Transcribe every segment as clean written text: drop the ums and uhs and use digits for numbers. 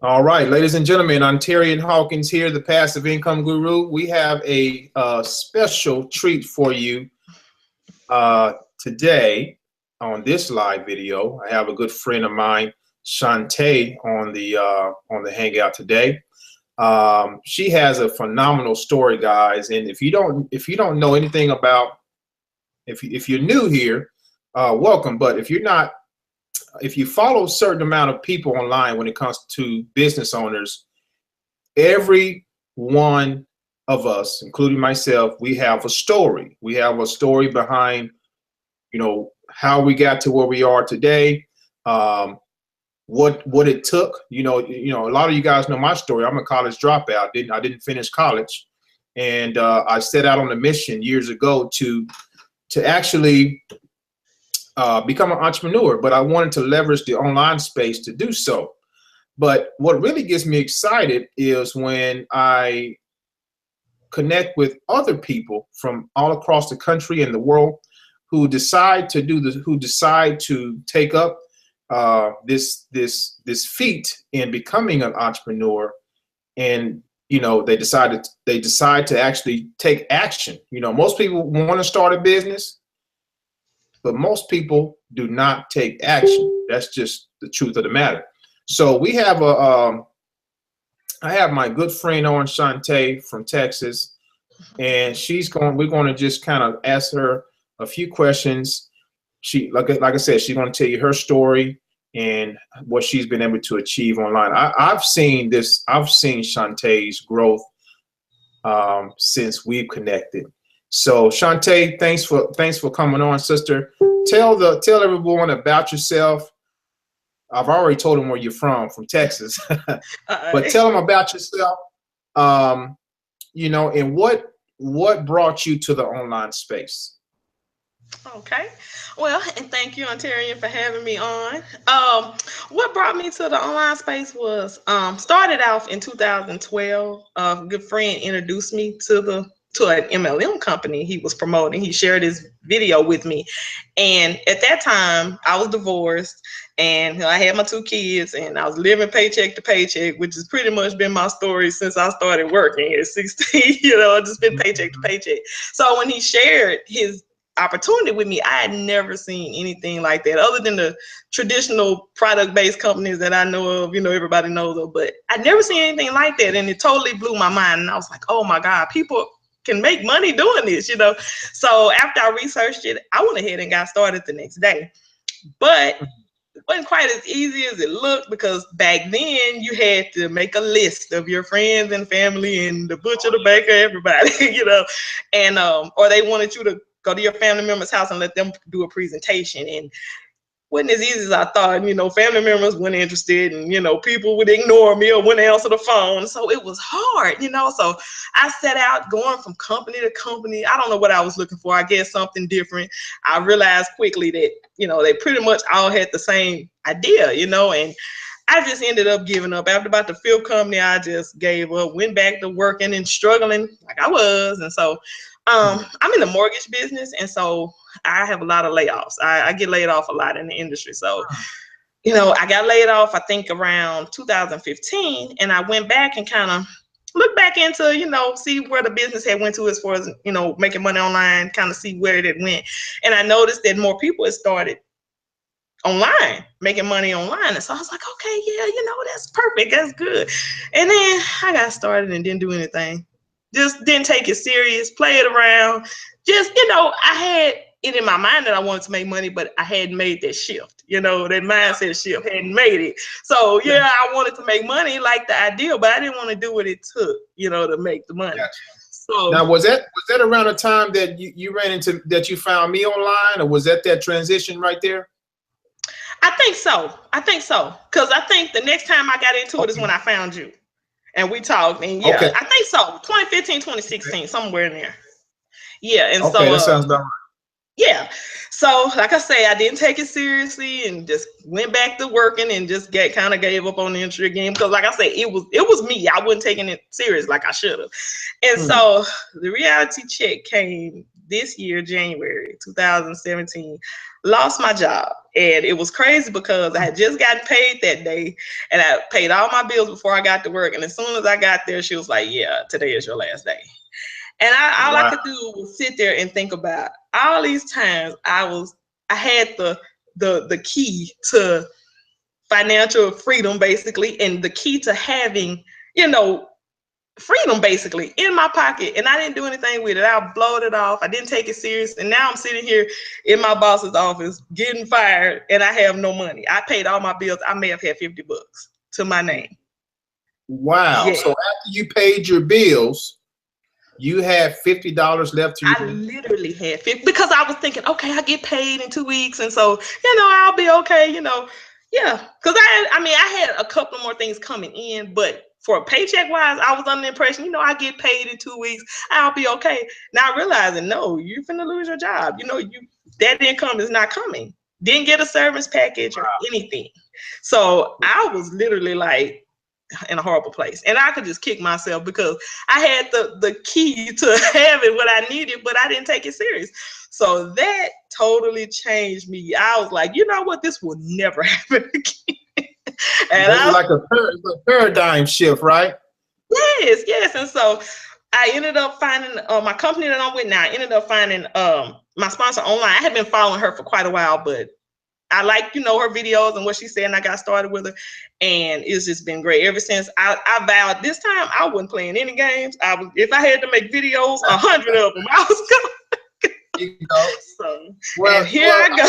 All right, ladies and gentlemen, Ontarian Hawkins here, the Passive Income Guru. We have a special treat for you today on this live video. I have a good friend of mine, Shantae, on the Hangout today. She has a phenomenal story, guys. And if you don't know anything about, if you're new here, welcome. But if you follow a certain amount of people online when it comes to business owners, every one of us, including myself, we have a story. We have a story behind, how we got to where we are today, what it took. A lot of you guys know my story. I'm a college dropout. I didn't finish college, and I set out on a mission years ago to actually become an entrepreneur, but I wanted to leverage the online space to do so. But what really gets me excited is when I connect with other people from all across the country and the world who decide to do this, who decide to take up this feat in becoming an entrepreneur, and they decide to actually take action. Most people want to start a business, but most people do not take action. That's just the truth of the matter. So we have I have my good friend on, Shantae from Texas, and we're going to just kind of ask her a few questions. She, like I said, she's going to tell you her story and what she's been able to achieve online. I've seen Shantae's growth since we've connected. So Shantae, thanks for coming on, sister. Tell everyone about yourself. I've already told them where you're from Texas, but tell them about yourself. And what brought you to the online space? Okay. Well, and thank you, Ontarian, for having me on. What brought me to the online space was started off in 2012. A good friend introduced me to an MLM company he was promoting. He shared his video with me. And at that time, I was divorced and I had my 2 kids and I was living paycheck to paycheck, which has pretty much been my story since I started working at 16. Just been paycheck to paycheck. So when he shared his opportunity with me, I had never seen anything like that other than the traditional product-based companies that I know of, everybody knows of, but I'd never seen anything like that. And it totally blew my mind. And I was like, oh my God, people can make money doing this, So after I researched it, I went ahead and got started the next day. But it wasn't quite as easy as it looked, because back then you had to make a list of your friends and family and the butcher, the baker, everybody, and or they wanted you to go to your family member's house and let them do a presentation. And wasn't as easy as I thought. Family members weren't interested, and people would ignore me or wouldn't answer the phone. So it was hard, So I set out going from company to company. I don't know what I was looking for. I guess something different. I realized quickly that they pretty much all had the same idea, and I just ended up giving up. After about the 5th company, I just gave up, went back to working and struggling like I was. And so I'm in the mortgage business, and so I have a lot of layoffs. I get laid off a lot in the industry. So, I got laid off, I think around 2015, and I went back and kind of looked back into, see where the business had went to as far as, making money online, kind of see where it went. And I noticed that more people had started online, making money online. And so I was like, okay, yeah, that's perfect. That's good. And then I got started and didn't do anything. Just didn't take it serious, play it around. Just, I had it in my mind that I wanted to make money, but I hadn't made that shift, that mindset shift, hadn't made it. So yeah, I wanted to make money, like the idea, but I didn't want to do what it took, to make the money. Gotcha. So now, was that around the time that you ran into, that you found me online, or was that transition right there? I think so. Because I think the next time I got into it is when I found you. And we talked, and yeah, okay. I think so. 2015, 2016, okay. Somewhere in there. Yeah, and okay, so that sounds about right. Yeah, so like I say, I didn't take it seriously and just went back to working and just kind of gave up on the industry again, because like I say, it was me. I wasn't taking it serious like I should have. And so the reality check came this year, January 2017, lost my job. And it was crazy because I had just gotten paid that day and I paid all my bills before I got to work. And as soon as I got there, she was like, yeah, today is your last day. And all I could do was sit there and think about all these times I had the key to financial freedom, basically, and the key to having, freedom basically in my pocket, and I didn't do anything with it. I blowed it off. I didn't take it serious, and now I'm sitting here in my boss's office getting fired, and I have no money. I paid all my bills. I may have had $50 to my name. Wow! Yeah. So after you paid your bills, you had $50 left to you. I literally had 50 because I was thinking, okay, I get paid in 2 weeks, and so I'll be okay. Yeah, because I had a couple more things coming in, but for paycheck wise, I was under the impression, I get paid in 2 weeks, I'll be okay. Now realizing, no, you're finna lose your job. That income is not coming. Didn't get a service package or anything. So I was literally like in a horrible place, and I could just kick myself because I had the key to having what I needed, but I didn't take it serious. So that totally changed me. I was like, you know what, this will never happen again. And it's like a paradigm shift, right? Yes. And so I ended up finding my company that I'm with now. I ended up finding my sponsor online. I had been following her for quite a while, but I like, her videos and what she said, and I got started with her, and it's just been great ever since. I vowed this time I wasn't playing any games. If I had to make videos, 100 of them, I was going. So, well, and here I go.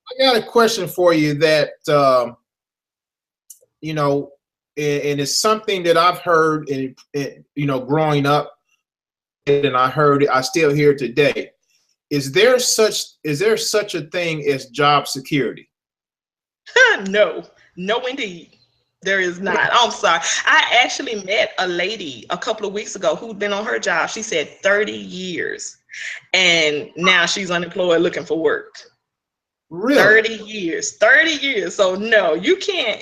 I got a question for you that, and it's something that I've heard in growing up, and I still hear it today. Is there such a thing as job security? No, indeed. There is not. I'm sorry. I actually met a lady a couple of weeks ago who'd been on her job. She said 30 years. And now she's unemployed looking for work. Really? 30 years. So no, you can't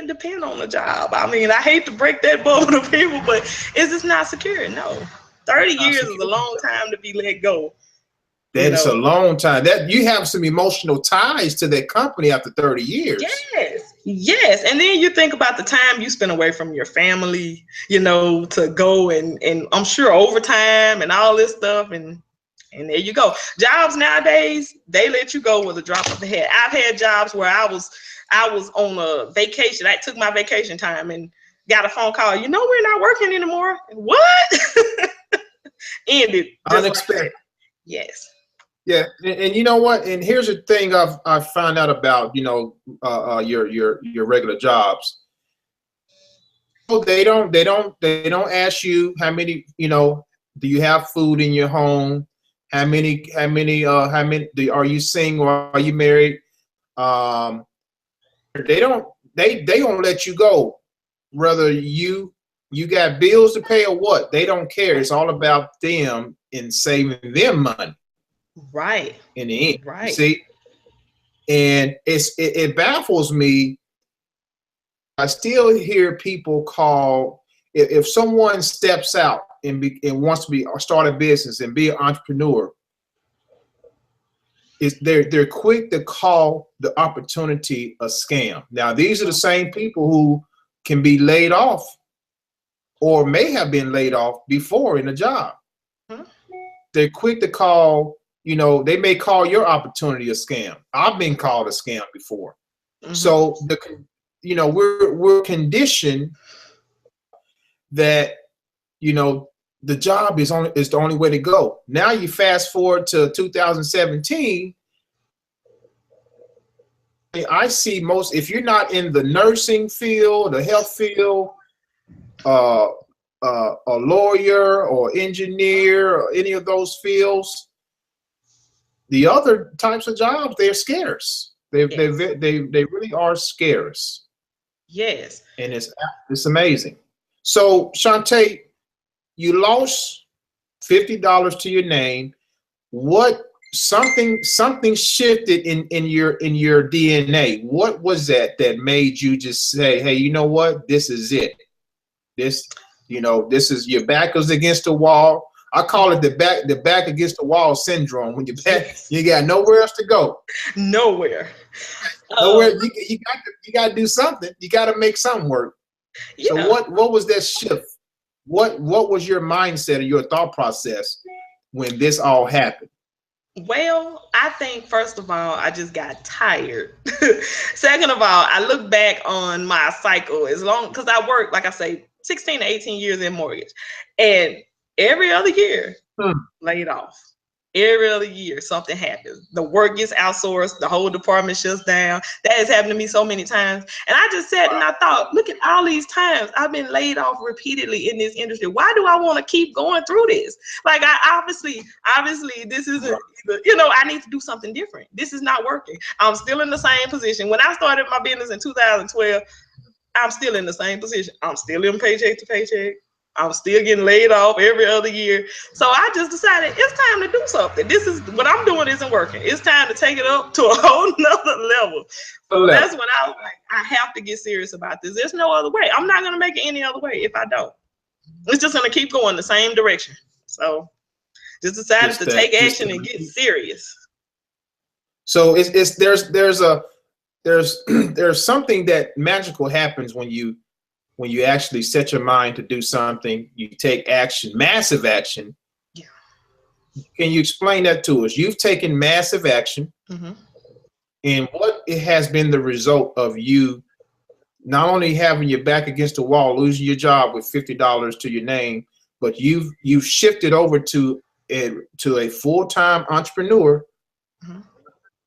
depend on a job. I mean, I hate to break that bubble to people, but it's just not secure. No. 30 years is a long time to be let go. That's a long time. That you have some emotional ties to that company after 30 years. Yes. And then you think about the time you spend away from your family, to go and I'm sure overtime and all this stuff, and there you go. Jobs nowadays, they let you go with a drop of the hat. I've had jobs where I was on a vacation. I took my vacation time and got a phone call. We're not working anymore. What? Ended. Unexpected. Yes. Yeah, and you know what? And here's the thing I've found out about your regular jobs. They don't ask you how many, do you have food in your home? How many are you single or are you married? They don't let you go, whether you got bills to pay or what. They don't care. It's all about them and saving them money. Right. In the end, right. See, and it baffles me. I still hear people call if someone steps out and wants to start a business and be an entrepreneur. They're quick to call the opportunity a scam. Now, these are the same people who can be laid off or may have been laid off before in a job. They're quick to call. They may call your opportunity a scam. I've been called a scam before. So we're conditioned that the job is the only way to go. Now you fast forward to 2017. I see if you're not in the nursing field, the health field, a lawyer or engineer or any of those fields. The other types of jobs, they're scarce. They really are scarce. Yes. And it's amazing. So Shantae, you lost $50 to your name. What something shifted in your DNA? What was that made you just say, hey, you know what? This is it. This is your back is against the wall. I call it the back against the wall syndrome. When you back, you got nowhere else to go. Nowhere. Nowhere. You got to do something. You got to make something work. Yeah. So what was that shift? What was your mindset or your thought process when this all happened? Well, I think first of all, I just got tired. Second of all, I look back on my cycle as long because I worked, like I say, 16 to 18 years in mortgage, and every other year laid off. Every other year, something happens. The work gets outsourced. The whole department shuts down. That has happened to me so many times. And I just sat and I thought, look at all these times I've been laid off repeatedly in this industry. Why do I want to keep going through this? Like, I obviously, this isn't, I need to do something different. This is not working. I'm still in the same position. When I started my business in 2012, I'm still in the same position. I'm still in paycheck to paycheck. I'm still getting laid off every other year. So I just decided it's time to do something. This is what I'm doing isn't working. It's time to take it up to a whole nother level. So that's when I was like, I have to get serious about this. There's no other way. I'm not going to make it any other way if I don't. It's just going to keep going the same direction. So just decided to take action and get serious. So there's something that magical happens when you actually set your mind to do something, you take action, massive action. Yeah. Can you explain that to us? You've taken massive action, and what it has been the result of you not only having your back against the wall, losing your job with $50 to your name, but you've shifted over to a full-time entrepreneur.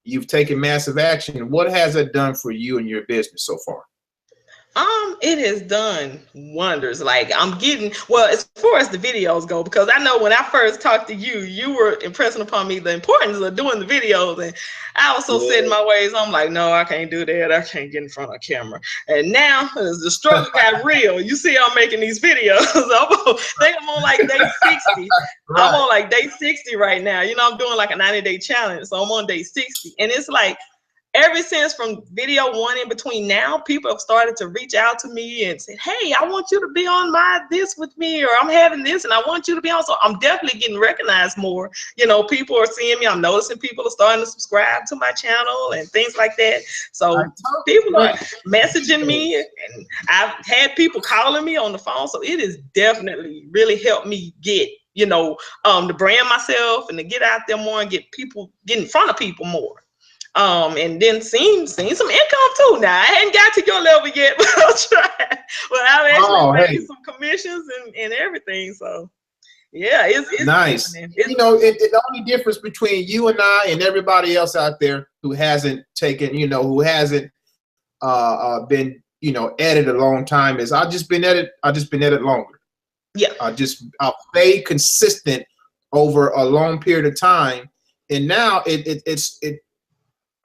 You've taken massive action. What has it done for you and your business so far? It has done wonders. Like, I'm getting, well, as far as the videos go, because I know when I first talked to you, you were impressing upon me the importance of doing the videos, and I was so set in my ways. I'm like, no, I can't do that. I can't get in front of a camera. And now as the struggle got real, you see I'm making these videos. I think I'm on like day 60. I'm on like day 60 right now. I'm doing like a 90-day challenge. So I'm on day 60. And it's like, ever since from video one in between now, people have started to reach out to me and say, hey, I want you to be on this with me, or I'm having this and I want you to be on. So I'm definitely getting recognized more. People are seeing me. I'm noticing people are starting to subscribe to my channel and things like that. So people are messaging me, and I've had people calling me on the phone. So it has definitely really helped me get, to brand myself and to get out there more and get in front of people more. And then seeing some income too. Now I hadn't got to your level yet, but I'll try. But I've actually made some commissions and everything. So yeah, it's nice. The only difference between you and I and everybody else out there who hasn't taken, who hasn't been, at it a long time is I've just been at it longer. Yeah. I've stayed consistent over a long period of time, and now it's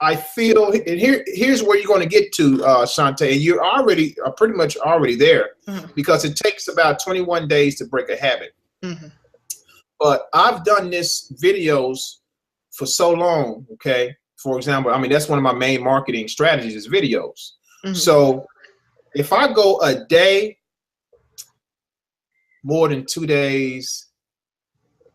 I feel, and here's where you're going to get to, Shantae. You're already pretty much already there, because it takes about 21 days to break a habit. But I've done this videos for so long. Okay, for example, that's one of my main marketing strategies is videos. So if I go a day, more than 2 days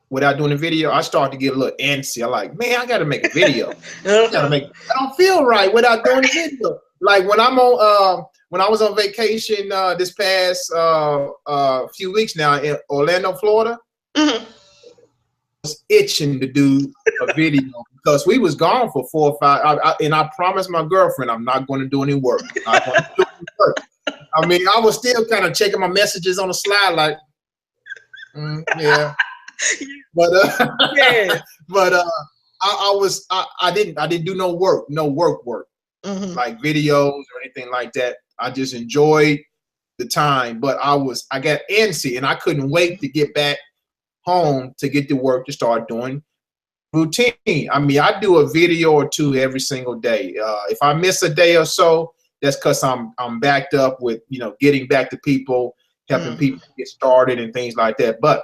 without doing a video, I start to get a little antsy. I'm like, man, I got to make a video. I don't feel right without doing a video. Like when I'm on, when I was on vacation this past few weeks now in Orlando, Florida, I was itching to do a video because we was gone for 4 or 5. And I promised my girlfriend I'm not going to do any work. I'm not going to do any work. I was still kind of checking my messages on the slide, like, yeah. But I didn't do no work, like videos or anything like that. I just enjoyed the time, but I got antsy and I couldn't wait to get back home to get to work to start doing routine. I do a video or two every single day. If I miss a day or so, that's because I'm backed up with getting back to people, helping people get started and things like that. But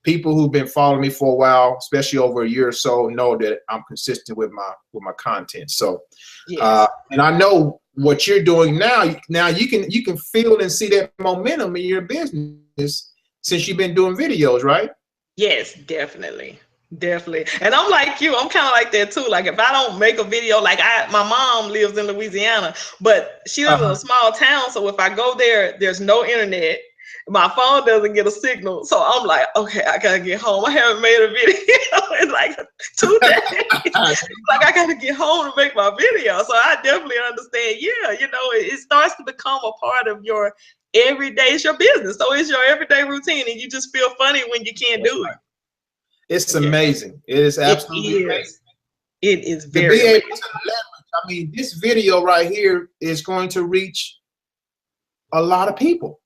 people who've been following me for a while, especially over a year or so, know that I'm consistent with my content. So, and I know what you're doing now. Now you can feel and see that momentum in your business since you've been doing videos, right? Yes, definitely. Definitely. And I'm like you, I'm kind of like that too. Like if I don't make a video, like my mom lives in Louisiana, but she lives in a Uh-huh. small town. So if I go there, there's no internet. My phone doesn't get a signal. So I'm like, okay, I gotta get home. I haven't made a video in like 2 days. Like I gotta get home to make my video. So I definitely understand. Yeah, it starts to become a part of your everyday. It's your business. So it's your everyday routine and you just feel funny when you can't That's do it. right. It's Yeah. amazing. It is It absolutely amazing is. It is to very be amazing. able to leverage. I mean, this video right here is going to reach a lot of people.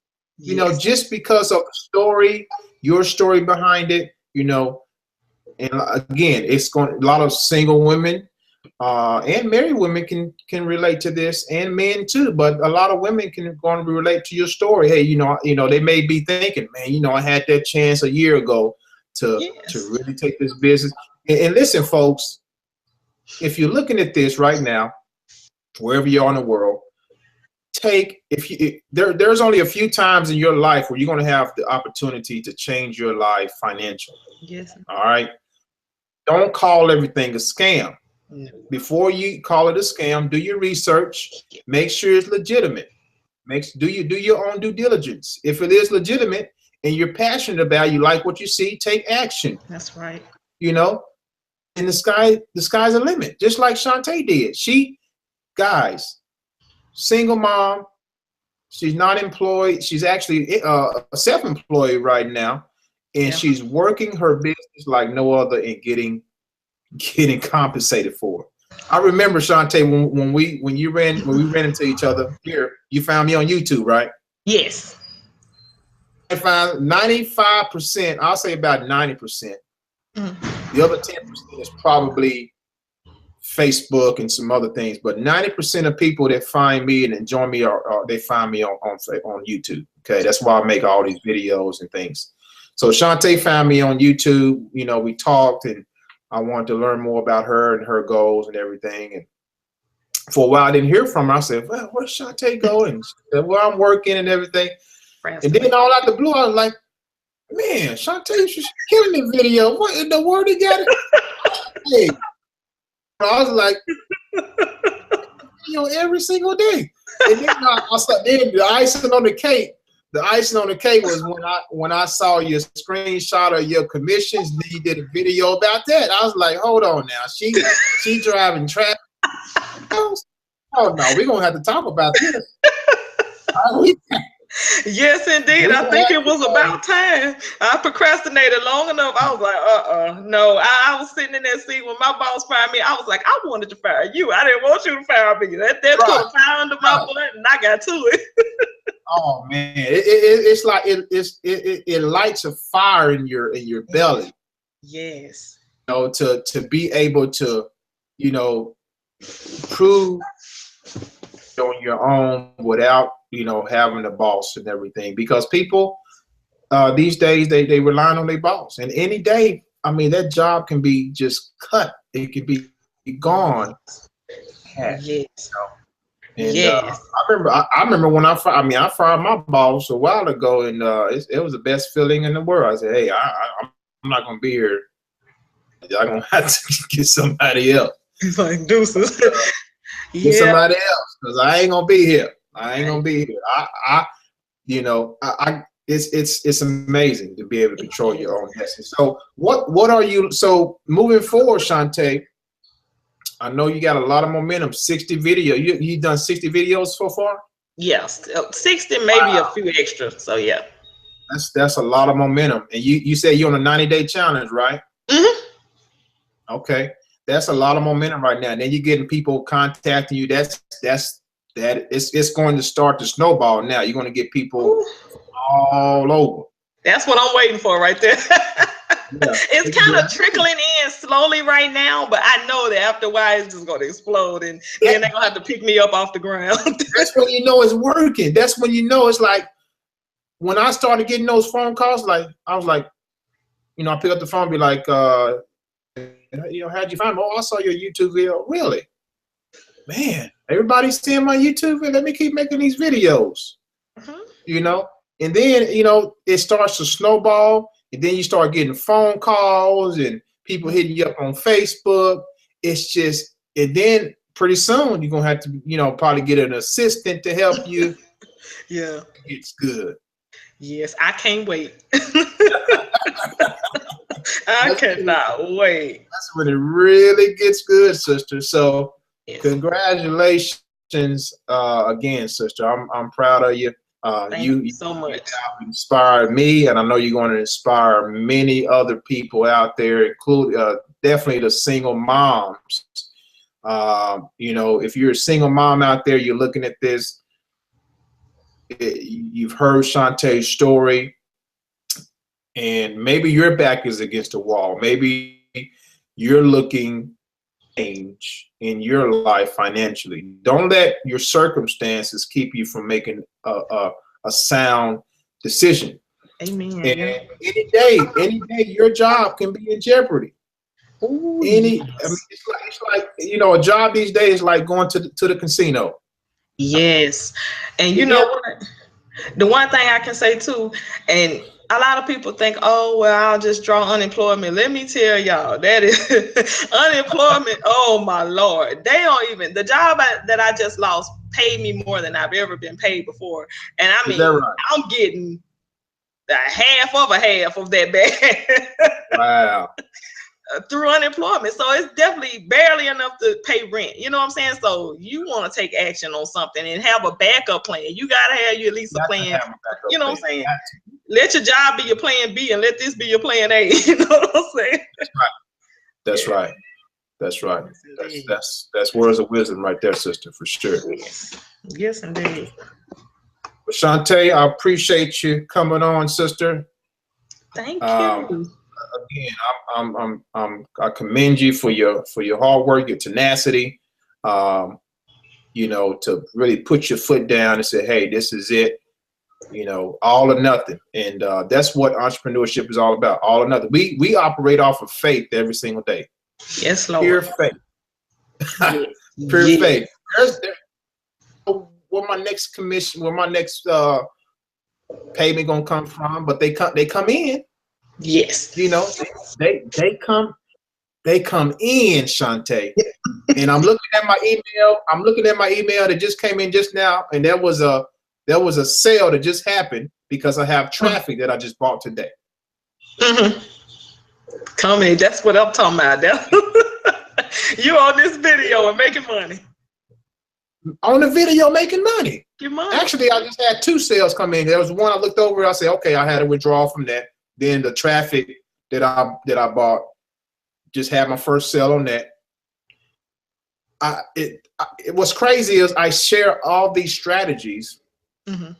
Yes. Just because of the story, your story behind it. And again, it's going. A lot of single women and married women can relate to this, and men too. But a lot of women can going to relate to your story. Hey, they may be thinking, man, I had that chance a year ago to Yes. really take this business. And listen, folks, if you're looking at this right now, wherever you are in the world, there's only a few times in your life where you're going to have the opportunity to change your life financially. Yes. All right. Don't call everything a scam. No. Before you call it a scam, do your research. Make sure it's legitimate. Do your own due diligence. If it is legitimate and you're passionate about it, you like what you see, take action. That's right. And the sky's the limit. Just like Shantae did. Guys, single mom. She's not employed. She's actually self-employed right now, and she's working her business like no other and getting compensated for it. I remember, Shantae, when we ran into each other here, you found me on YouTube, right? Yes. I found 95%. I'll say about 90%. The other 10% is probably Facebook and some other things, but 90% of people that find me and enjoy me they find me on YouTube. Okay, that's why I make all these videos and things. So Shantae found me on YouTube. We talked, and I wanted to learn more about her and her goals and everything. And for a while, I didn't hear from her. I said, "Well, where's Shantae going?" She said, "Well, I'm working and everything." And then all out the blue, I was like, "Man, Shantae, she's killing the video. What in the world? He got it." Hey. I was like, every single day. And then then the icing on the cake. The icing on the cake was when I saw your screenshot of your commissions. And you did a video about that. I was like, hold on now. She driving traffic. Oh no, we're gonna have to talk about this. Yes, indeed. I think it was about time. I procrastinated long enough. I was like, no. I was sitting in that seat when my boss fired me. I was like, I wanted to fire you. I didn't want you to fire me. That put a fire under my butt, and I got to it. Oh man, it's like it lights a fire in your belly. Yes. To be able to, prove on your own without having a boss and everything, because people these days they rely on their boss, and any day, I mean, that job can be just cut. It could be gone. Yes. And I remember when I fired my boss a while ago, and it was the best feeling in the world. I said, hey, I'm not gonna be here. I'm gonna have to get somebody else. He's like, deuces. Get somebody else, because I ain't gonna be here. I ain't gonna be here. It's amazing to be able to control your own destiny. So what are you? So moving forward, Shantae, I know you got a lot of momentum. 60 video. You done 60 videos so far? Yes, 60, maybe a few extras. So yeah. That's a lot of momentum. And you said you're on a 90-day challenge, right? Mm-hmm. Okay. That's a lot of momentum right now. And then you're getting people contacting you. It's going to start to snowball now. You're going to get people all over. That's what I'm waiting for right there. It's kind of trickling in slowly right now, but I know that after a while it's just going to explode, and then they're going to have to pick me up off the ground. That's when you know it's working. That's when you know it's like, when I started getting those phone calls, like I was like, I pick up the phone and be like, how'd you find me? Oh, I saw your YouTube video. Really? Man, everybody's seeing my YouTube video. Let me keep making these videos. And then, it starts to snowball. and then you start getting phone calls and people hitting you up on Facebook. It's just, and then pretty soon you're gonna have to, you know, probably get an assistant to help you. Yeah. It's good. Yes, I can't wait. I That's cannot wait. when it really gets good, sister. So Yes. congratulations again, sister. I'm proud of you. Thank You you so much. inspired me, and I know you're going to inspire many other people out there, including definitely the single moms. You know, if you're a single mom out there, you're looking at this, you've heard Shantae's story, and maybe your back is against the wall. Maybe you're looking change in your life financially. Don't let your circumstances keep you from making a sound decision. Amen. And Yeah. any day, your job can be in jeopardy. Ooh, I mean, yes. it's like, you know, a job these days is like going to the casino. Yes. And you You know never, what? The one thing I can say too, and a lot of people think, oh, well, I'll just draw unemployment. Let me tell y'all, that is unemployment. Oh, my Lord. They don't even, the job that I just lost paid me more than I've ever been paid before. And I is that mean, right? I'm getting a half of that back. Wow. Through unemployment. So it's definitely barely enough to pay rent. You know what I'm saying? So you want to take action on something and have a backup plan. You gotta have you at least a plan. You know what I'm saying? Let your job be your plan B and let this be your plan A. You know what I'm saying? That's right. That's right. That's words of wisdom right there, sister, for sure. Yes. Yes, indeed. Well, Shantae, I appreciate you coming on, sister. Thank you. Again, I commend you for your hard work, your tenacity. You know, to really put your foot down and say, hey, this is it. You know, all or nothing. And that's what entrepreneurship is all about. All or nothing. We operate off of faith every single day. Yes, Lord. Pure faith. Yes. Pure Yes. faith. Where my next commission, where my next payment gonna come from? But they come in. Yes. You know, they come in, Shantae. And I'm looking at my email. I'm looking at my email that just came in just now, and there was a sale that just happened because I have traffic that I just bought today. Mm-hmm. Come in. That's what I'm talking about. You on this video and making money. On the video, making money. Your money. Actually, I just had 2 sales come in. There was one I looked over. I said, okay, I had a withdrawal from that. Then the traffic that I bought, just had my first sale on that. What's crazy is I share all these strategies on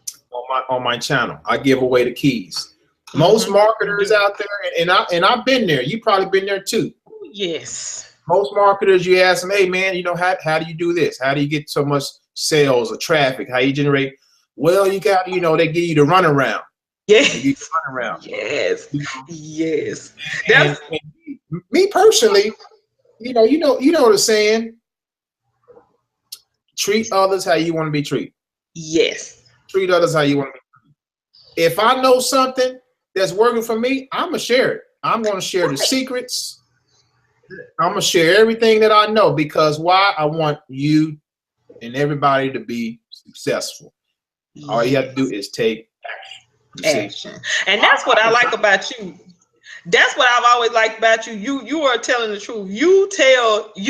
my channel. I give away the keys. Most marketers out there, and I've been there. You've probably been there too. Yes. Most marketers, you ask them, hey man, you know, how do you do this? How do you get so much sales or traffic? How you generate? Well, you got, you know, they give you the runaround. Yes. They give you the runaround. Yes. You know? Yes. And me personally, you know what I'm saying. Treat others how you want to be treated. Yes. Treat others how you want to be treated. If I know something that's working for me, I'm gonna share it. I'm gonna share the secrets. I'm gonna share everything that I know, because why? I want you and everybody to be successful. All you have to do is take action. And that's what I like about you. That's what I've always liked about you. You are telling the truth. You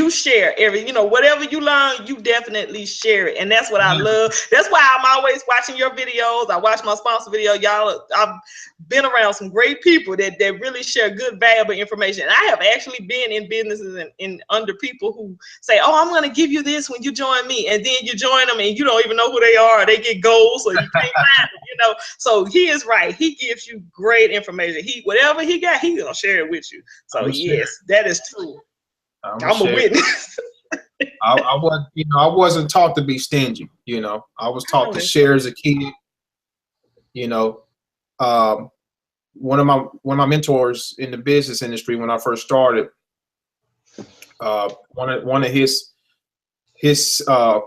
share every, you know, whatever you learn, you definitely share it. And that's what I love. That's why I'm always watching your videos. I watch my sponsor video. Y'all, I've been around some great people that really share good, valuable information. And I have actually been in businesses and under people who say, oh, I'm going to give you this when you join me. And then you join them and you don't even know who they are. They get goals, so you can't find them, you know. So he is right. He gives you great information. Whatever he got, he's gonna share it with you. So yes, that is true. I'm a witness. I wasn't taught to be stingy. You know, I was taught to share as a kid. You know, one of my mentors in the business industry when I first started, one of his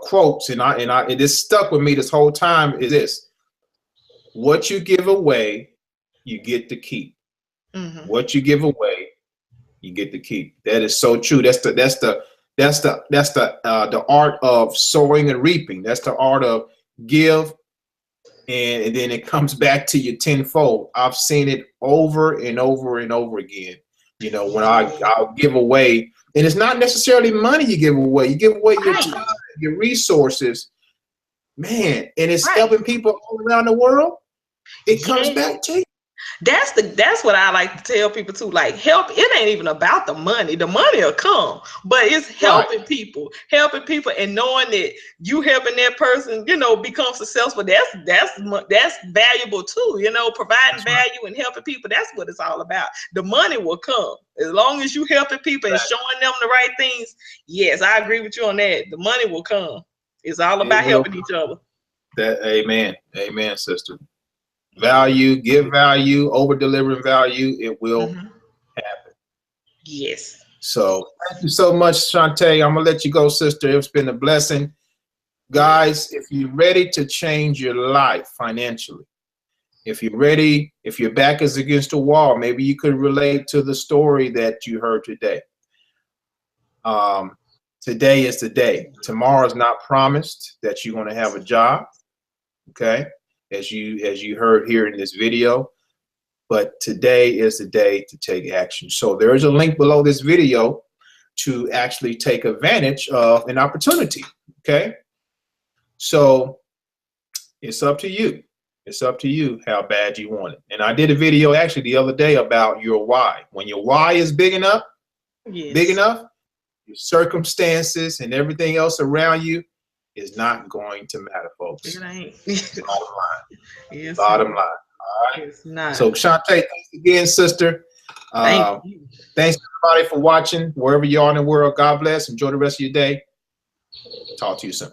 quotes, and it just stuck with me this whole time, is this: what you give away, you get to keep. Mm-hmm. What you give away, you get to keep. That is so true. That's the art of sowing and reaping. That's the art of give, and then it comes back to you tenfold. I've seen it over and over and over again. You know, when I'll give away, and it's not necessarily money you give away. You give away your time, your resources, man, and it's helping people all around the world. It comes back to you. That's what I like to tell people too. Like, help, it ain't even about the money. The money will come, but it's helping people, and knowing that you helping that person, you know, become successful. That's valuable too. You know, providing value and helping people. That's what it's all about. The money will come as long as you helping people and showing them the right things. Yes, I agree with you on that. The money will come. It's all about helping each other. Amen, sister. Value, give value, over delivering value, it will happen. Yes. So thank you so much, Shantae. I'm gonna let you go, sister. It's been a blessing. Guys, if you're ready to change your life financially, if you're ready, if your back is against the wall, maybe you could relate to the story that you heard today. Today is the day. Tomorrow is not promised that you're going to have a job. Okay. As you heard here in this video, but today is the day to take action. So there is a link below this video to actually take advantage of an opportunity. Okay, so it's up to you. It's up to you how bad you want it. And I did a video actually the other day about your why. When your why is big enough, your circumstances and everything else around you is not going to matter, folks. It ain't. Bottom line. Yes, Bottom line. All right. It's not. So Shantae, thanks again, sister. Thank you. Thanks everybody for watching. Wherever you are in the world, God bless. Enjoy the rest of your day. Talk to you soon.